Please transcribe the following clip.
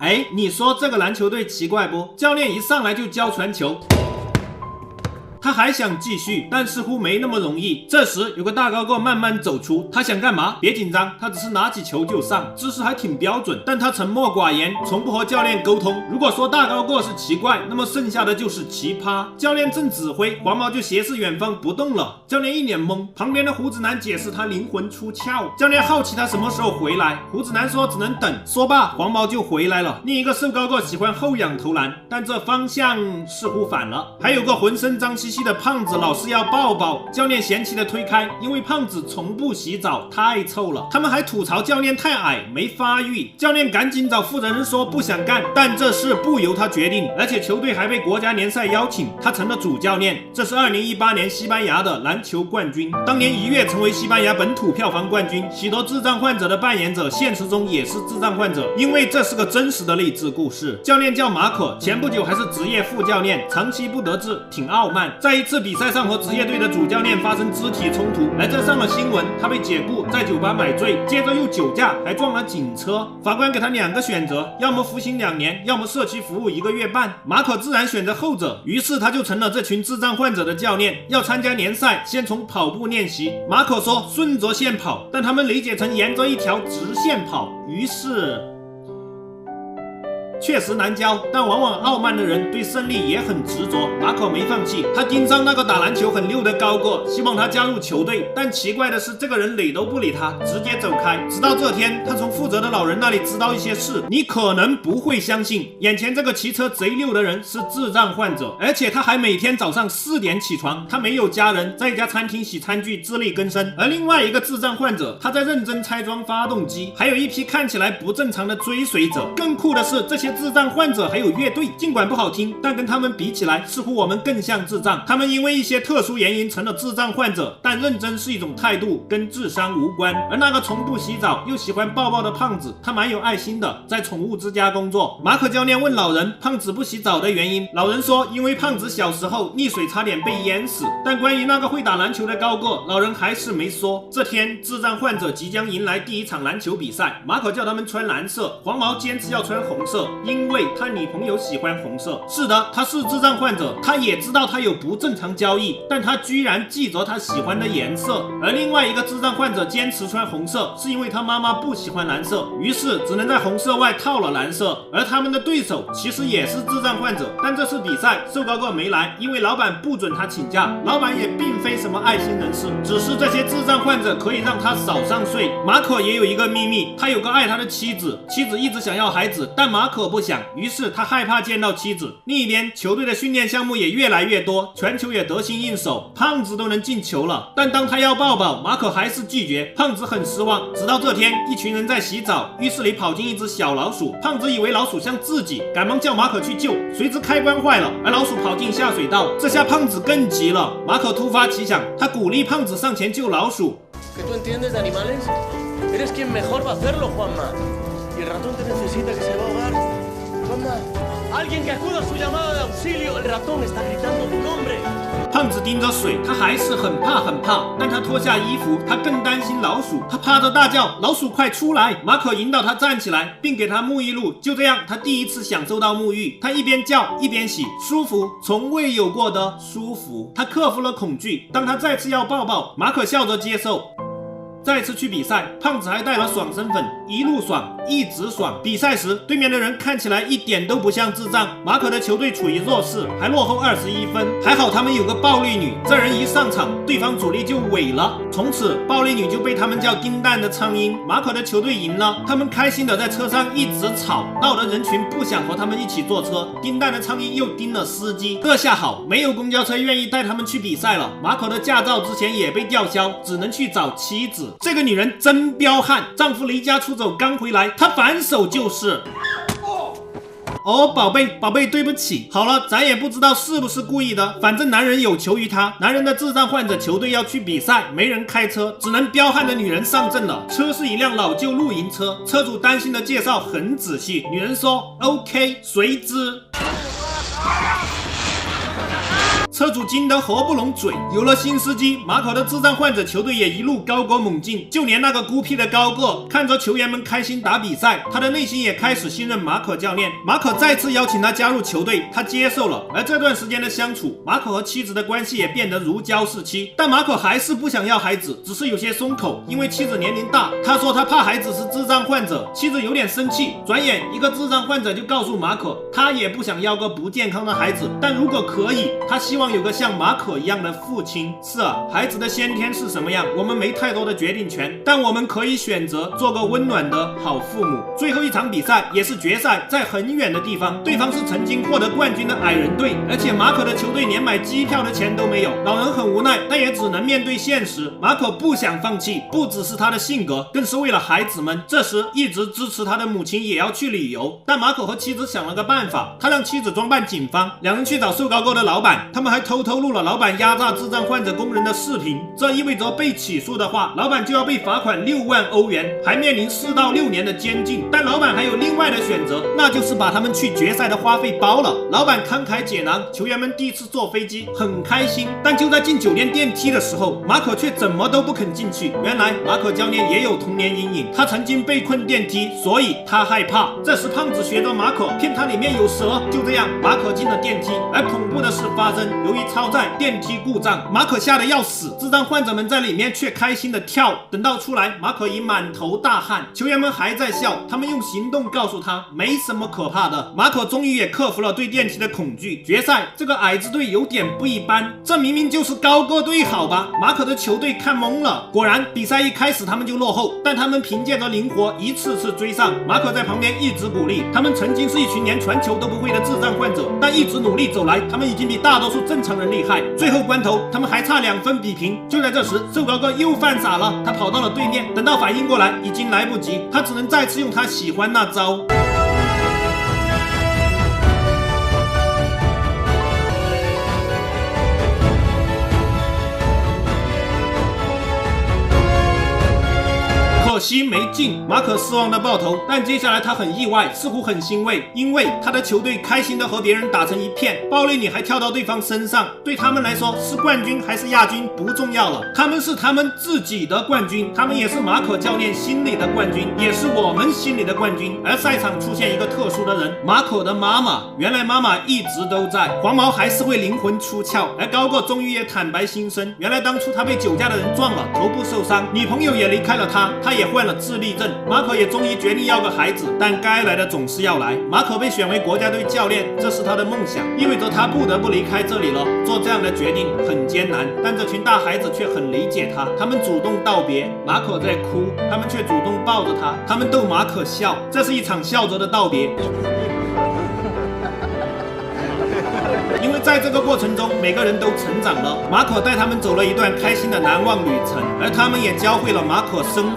哎，你说这个篮球队奇怪不？教练一上来就教传球。他还想继续，但似乎没那么容易。这时有个大高个慢慢走出，他想干嘛？别紧张，他只是拿起球就上，姿势还挺标准。但他沉默寡言，从不和教练沟通。如果说大高个是奇怪，那么剩下的就是奇葩。教练正指挥，黄毛就斜视远方不动了。教练一脸懵，旁边的胡子男解释他灵魂出窍。教练好奇他什么时候回来，胡子男说只能等。说罢，黄毛就回来了。另一个瘦高个喜欢后仰投篮，但这方向似乎反了。还有个浑身脏兮兮的胖子老是要抱抱，教练嫌弃的推开，因为胖子从不洗澡，太臭了。他们还吐槽教练太矮，没发育。教练赶紧找负责人说不想干，但这事不由他决定，而且球队还被国家联赛邀请，他成了主教练。这是2018年西班牙的篮球冠军，当年1月成为西班牙本土票房冠军。许多智障患者的扮演者现实中也是智障患者，因为这是个真实的励志故事。教练叫马可，前不久还是职业副教练，长期不得志，挺傲慢。在一次比赛上和职业队的主教练发生肢体冲突，而这上了新闻，他被解雇，在酒吧买醉，接着又酒驾，还撞了警车。法官给他2个选择，要么服刑2年，要么社区服务1个月半。马可自然选择后者，于是他就成了这群智障患者的教练。要参加联赛，先从跑步练习。马可说顺着线跑，但他们理解成沿着一条直线跑，于是确实难教，但往往傲慢的人对胜利也很执着。马可没放弃，他盯上那个打篮球很溜的高个，希望他加入球队。但奇怪的是，这个人理都不理他，直接走开。直到这天，他从负责的老人那里知道一些事，你可能不会相信，眼前这个骑车贼溜的人是智障患者，而且他还每天早上4点起床。他没有家人，在一家餐厅洗餐具自力更生。而另外一个智障患者，他在认真拆装发动机，还有一批看起来不正常的追随者。更酷的是，这些智障患者还有乐队，尽管不好听，但跟他们比起来，似乎我们更像智障。他们因为一些特殊原因成了智障患者，但认真是一种态度，跟智商无关。而那个从不洗澡又喜欢抱抱的胖子，他蛮有爱心的，在宠物之家工作。马可教练问老人胖子不洗澡的原因，老人说因为胖子小时候溺水差点被淹死。但关于那个会打篮球的高个，老人还是没说。这天，智障患者即将迎来第1场篮球比赛，马可叫他们穿蓝色，黄毛坚持要穿红色，因为他女朋友喜欢红色。是的，他是智障患者，他也知道他有不正常交易，但他居然记着他喜欢的颜色。而另外一个智障患者坚持穿红色，是因为他妈妈不喜欢蓝色，于是只能在红色外套了蓝色。而他们的对手其实也是智障患者，但这次比赛瘦高个没来，因为老板不准他请假。老板也并非什么爱心人士，只是这些智障患者可以让他少上税。马可也有一个秘密，他有个爱他的妻子，妻子一直想要孩子，但马可不想，于是他害怕见到妻子。另一边，球队的训练项目也越来越多，传球也得心应手，胖子都能进球了。但当他要抱抱，马可还是拒绝，胖子很失望。直到这天，一群人在洗澡，浴室里跑进一只小老鼠，胖子以为老鼠像自己，赶忙叫马可去救，谁知开关坏了，而老鼠跑进下水道，这下胖子更急了。马可突发奇想，他鼓励胖子上前救老鼠。胖子盯着水，他还是很怕，但他脱下衣服，他更担心老鼠，他趴着大叫：“老鼠快出来！”马可引导他站起来，并给他沐浴露。就这样，他第一次享受到沐浴，他一边叫一边洗，舒服，从未有过的舒服。他克服了恐惧。当他再次要抱抱，马可笑着接受。再次去比赛，胖子还带了爽身粉，一路爽，一直爽。比赛时，对面的人看起来一点都不像智障。马可的球队处于弱势，还落后21分。还好他们有个暴力女，这人一上场，对方主力就萎了。从此，暴力女就被他们叫叮蛋的苍蝇。马可的球队赢了，他们开心的在车上一直吵，闹得人群不想和他们一起坐车。叮蛋的苍蝇又叮了司机，这下好，没有公交车愿意带他们去比赛了。马可的驾照之前也被吊销，只能去找妻子。这个女人真彪悍，丈夫离家出走刚回来，她反手就是。哦，宝贝，对不起。好了，咱也不知道是不是故意的，反正男人有求于他。男人的智障患者球队要去比赛，没人开车，只能彪悍的女人上阵了。车是一辆老旧露营车，车主担心的介绍很仔细。女人说 OK， 随之。车主惊得合不拢嘴。有了新司机，马可的智障患者球队也一路高歌猛进，就连那个孤僻的高个看着球员们开心打比赛，他的内心也开始信任马可教练。马可再次邀请他加入球队，他接受了。而这段时间的相处，马可和妻子的关系也变得如胶似漆。但马可还是不想要孩子，只是有些松口，因为妻子年龄大，他说他怕孩子是智障患者。妻子有点生气。转眼一个智障患者就告诉马可，他也不想要个不健康的孩子，但如果可以，他希望有个像马可一样的父亲。是啊，孩子的先天是什么样，我们没太多的决定权，但我们可以选择做个温暖的好父母。最后一场比赛也是决赛，在很远的地方，对方是曾经获得冠军的矮人队，而且马可的球队连买机票的钱都没有。老人很无奈，但也只能面对现实。马可不想放弃，不只是他的性格，更是为了孩子们。这时一直支持他的母亲也要去旅游，但马可和妻子想了个办法，他让妻子装扮警方，两人去找瘦高个的老板，他们还偷偷录了老板压榨智障患者工人的视频。这意味着被起诉的话，老板就要被罚款6万欧元，还面临4到6年的监禁。但老板还有另外的选择，那就是把他们去决赛的花费包了。老板慷慨解囊，球员们第一次坐飞机很开心，但就在进酒店电梯的时候，马可却怎么都不肯进去。原来马可教练也有童年阴影，他曾经被困电梯，所以他害怕。这时胖子学着马可骗他里面有蛇，就这样马可进了电梯。而恐怖的事发生，由于超载，电梯故障，马可吓得要死，智障患者们在里面却开心的跳。等到出来，马可已满头大汗，球员们还在笑，他们用行动告诉他没什么可怕的。马可终于也克服了对电梯的恐惧。决赛这个矮子队有点不一般，这明明就是高个队好吧？马可的球队看懵了。果然比赛一开始他们就落后，但他们凭借着灵活一次次追上。马可在旁边一直鼓励，他们曾经是一群连传球都不会的智障患者，但一直努力走来，他们已经比大多数正常人厉害。最后关头他们还差2分比平。就在这时，瘦高个又犯傻了，他跑到了对面，等到反应过来已经来不及，他只能再次用他喜欢那招。可惜没进，马可失望的抱头。但接下来他很意外，似乎很欣慰，因为他的球队开心的和别人打成一片，暴力女还跳到对方身上。对他们来说，是冠军还是亚军不重要了，他们是他们自己的冠军，他们也是马可教练心里的冠军，也是我们心里的冠军。而赛场出现一个特殊的人，马可的妈妈。原来妈妈一直都在，黄毛还是会灵魂出窍。而高个终于也坦白心声，原来当初他被酒驾的人撞了，头部受伤，女朋友也离开了他也患了智力症。马可也终于决定要个孩子，但该来的总是要来。马可被选为国家队教练，这是他的梦想，意味着他不得不离开这里了。做这样的决定很艰难，但这群大孩子却很理解他，他们主动道别。马可在哭，他们却主动抱着他，他们逗马可笑，这是一场笑着的道别。因为在这个过程中，每个人都成长了。马可带他们走了一段开心的难忘旅程，而他们也教会了马可生